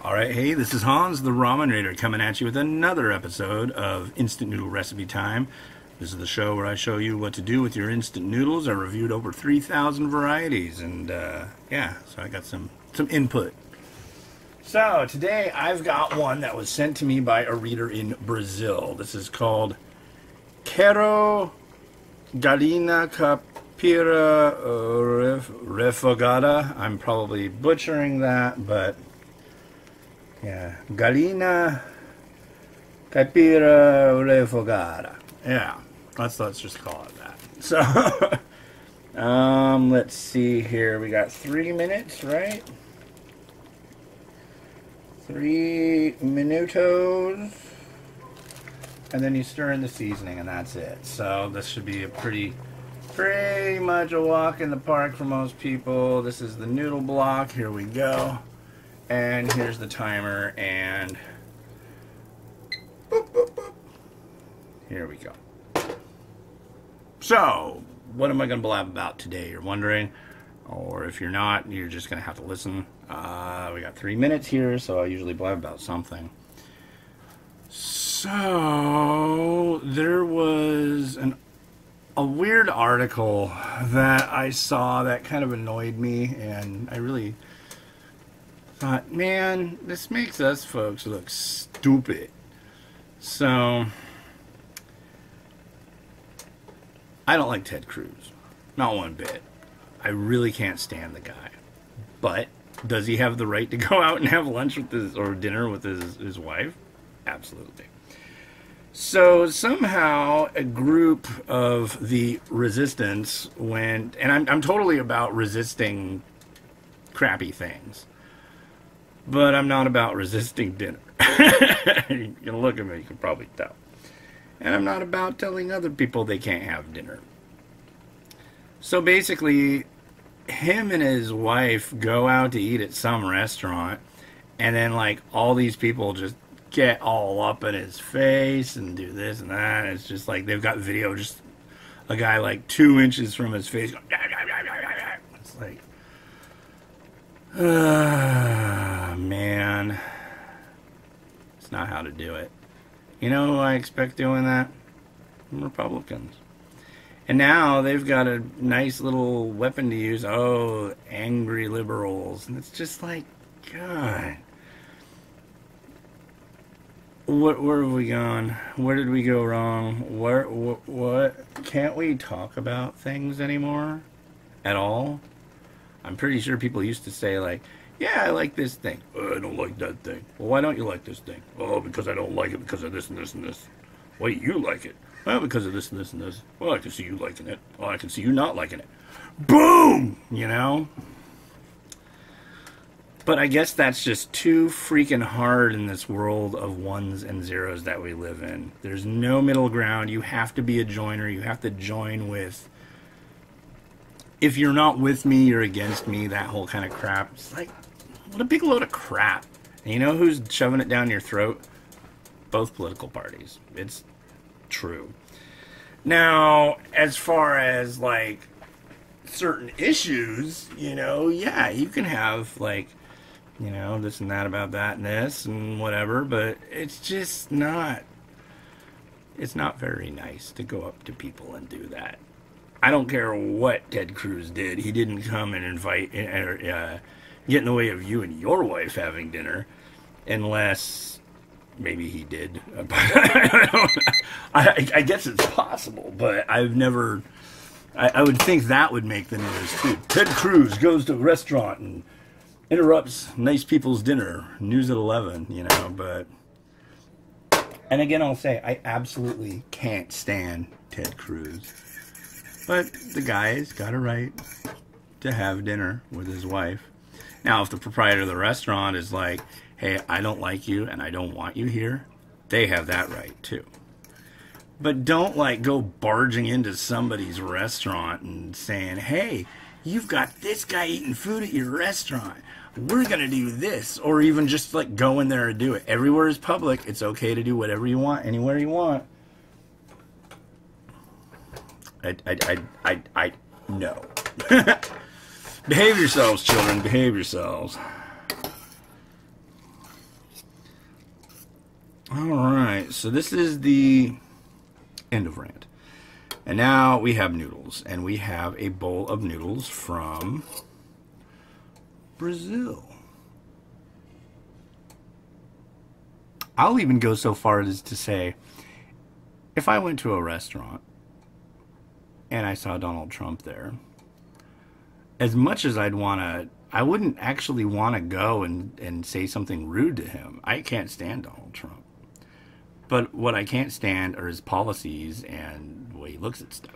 Alright, hey, this is Hans, the Ramen Rater, coming at you with another episode of Instant Noodle Recipe Time. This is the show where I show you what to do with your instant noodles. I reviewed over 3,000 varieties, and yeah, so I got some input. So, today I've got one that was sent to me by a reader in Brazil. This is called Quero, Galinha Capira Refogada. I'm probably butchering that, but yeah, Galinha Capira Refogada. Yeah, let's just call it that. So, let's see here. We got 3 minutes, right? 3 minutos. And then you stir in the seasoning, and that's it. So this should be a pretty much a walk in the park for most people. This is the noodle block. Here we go. And here's the timer, and boop, boop, boop. Here we go. So, what am I going to blab about today, you're wondering? Or if you're not, you're just going to have to listen. We got 3 minutes here, so I usually blab about something. So, there was a weird article that I saw that kind of annoyed me, and I really thought, man, this makes us folks look stupid. So, I don't like Ted Cruz. Not one bit. I really can't stand the guy. But, does he have the right to go out and have lunch with or dinner with his wife? Absolutely. So, somehow, a group of the resistance went, and I'm totally about resisting crappy things. But I'm not about resisting dinner. You're going to look at me, you can probably tell. And I'm not about telling other people they can't have dinner. So basically, him and his wife go out to eat at some restaurant, and then like all these people just get all up in his face and do this and that. It's just like they've got video, just a guy like 2 inches from his face going, it's like, man, it's not how to do it. You know who I expect doing that? Republicans. And now they've got a nice little weapon to use. Oh, angry liberals. And it's just like, God. Where have we gone? Where did we go wrong? What? Can't we talk about things anymore? At all? I'm pretty sure people used to say like, yeah, I like this thing. Oh, I don't like that thing. Well, why don't you like this thing? Oh, because I don't like it because of this and this and this. Why do you like it? Well, because of this and this and this. Well, I can see you liking it. Oh, I can see you not liking it. Boom! You know? But I guess that's just too freaking hard in this world of ones and zeros that we live in. There's no middle ground. You have to be a joiner. You have to join with... If you're not with me, you're against me. That whole kind of crap. It's like, what a big load of crap. And you know who's shoving it down your throat? Both political parties. It's true. Now, as far as, like, certain issues, you know, yeah, you can have, like, you know, this and that about that and this and whatever, but it's just not, it's not very nice to go up to people and do that. I don't care what Ted Cruz did. He didn't come and invite, get in the way of you and your wife having dinner, unless maybe he did. I guess it's possible, but I've never. I would think that would make the news too. Ted Cruz goes to a restaurant and interrupts nice people's dinner. News at 11, you know. But and again, I'll say I absolutely can't stand Ted Cruz. But the guy's got a right to have dinner with his wife. Now, if the proprietor of the restaurant is like, hey, I don't like you and I don't want you here, they have that right too. But don't like go barging into somebody's restaurant and saying, hey, you've got this guy eating food at your restaurant. We're going to do this. Or even just like go in there and do it. Everywhere is public. It's okay to do whatever you want, anywhere you want. No. Behave yourselves, children. Behave yourselves. Alright, so this is the end of rant. And now we have noodles. And we have a bowl of noodles from Brazil. I'll even go so far as to say, if I went to a restaurant and I saw Donald Trump there, as much as I wouldn't actually want to go and say something rude to him. I can't stand Donald Trump. But what I can't stand are his policies and the way he looks at stuff.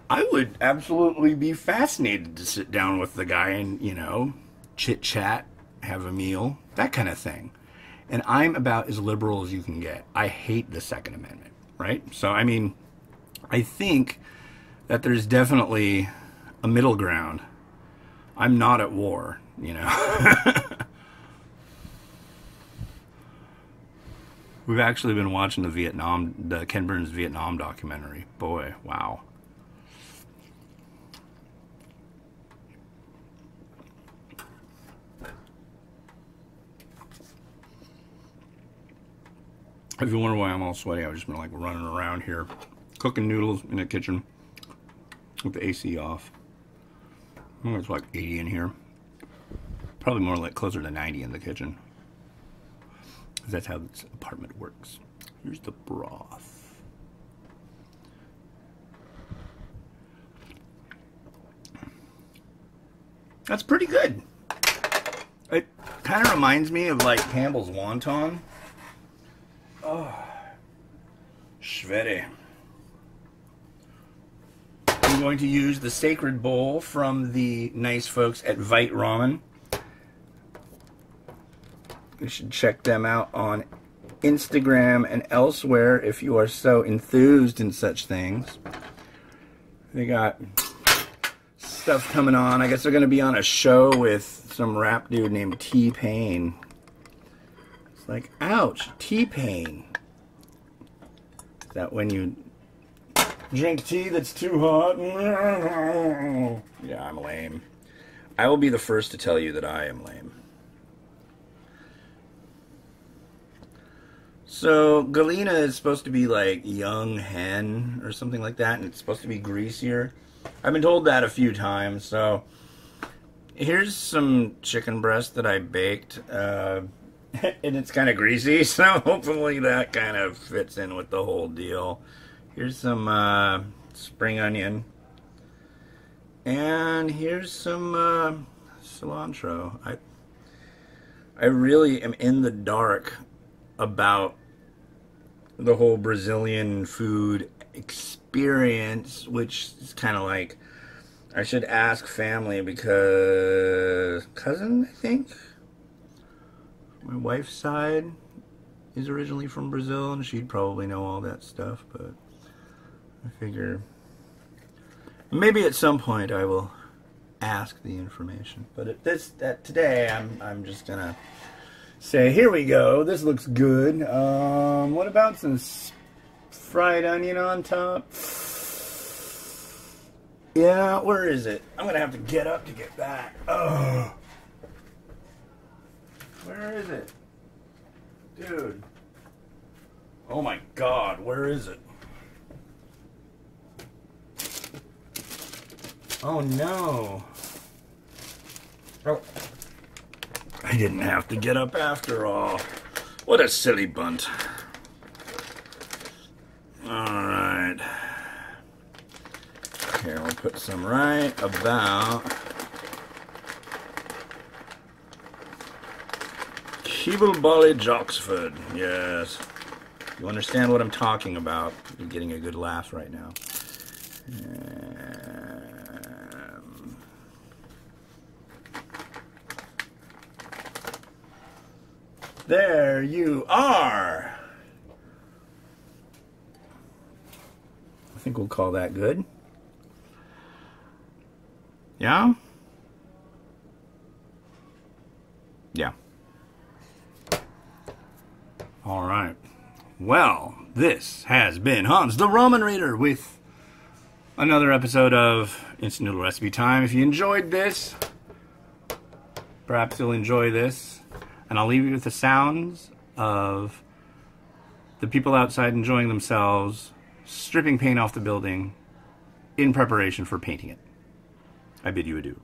I would absolutely be fascinated to sit down with the guy and, you know, chit-chat, have a meal, that kind of thing. And I'm about as liberal as you can get. I hate the Second Amendment, right? So, I mean, I think that there's definitely a middle ground. I'm not at war, you know. We've actually been watching the Ken Burns Vietnam documentary. Boy, wow. If you wonder why I'm all sweaty, I've just been like running around here, cooking noodles in the kitchen with the AC off. I think it's like 80 in here. Probably more like closer to 90 in the kitchen. Because that's how this apartment works. Here's the broth. That's pretty good. It kind of reminds me of like Campbell's wonton. Oh, Schwede. I'm going to use the sacred bowl from the nice folks at Vite Ramen. You should check them out on Instagram and elsewhere if you are so enthused in such things. They got stuff coming on. I guess they're going to be on a show with some rap dude named T-Pain. It's like, ouch, T-Pain. Is that when you drink tea that's too hot? Yeah, I'm lame. I will be the first to tell you that I am lame. So, Galinha is supposed to be like young hen or something like that, and it's supposed to be greasier. I've been told that a few times, so here's some chicken breast that I baked, and it's kind of greasy, so hopefully that kind of fits in with the whole deal. Here's some spring onion, and here's some cilantro. I really am in the dark about the whole Brazilian food experience, which is kind of like, I should ask family because cousin, I think, my wife's side is originally from Brazil, and she'd probably know all that stuff, but I figure maybe at some point I will ask the information. But today I'm just gonna say, here we go, this looks good. What about some fried onion on top? Yeah, where is it? I'm gonna have to get up to get back. Oh, where is it? Dude. Oh my God, where is it? Oh no. Oh. I didn't have to get up after all. What a silly bunt. Alright. Here, we'll put some right about Keeble Joxford. Yes. You understand what I'm talking about. You're getting a good laugh right now. There you are. I think we'll call that good. Yeah? Yeah. All right. Well, this has been Hans the Ramen Rater with another episode of Instant Noodle Recipe Time. If you enjoyed this, perhaps you'll enjoy this. And I'll leave you with the sounds of the people outside enjoying themselves, stripping paint off the building in preparation for painting it. I bid you adieu.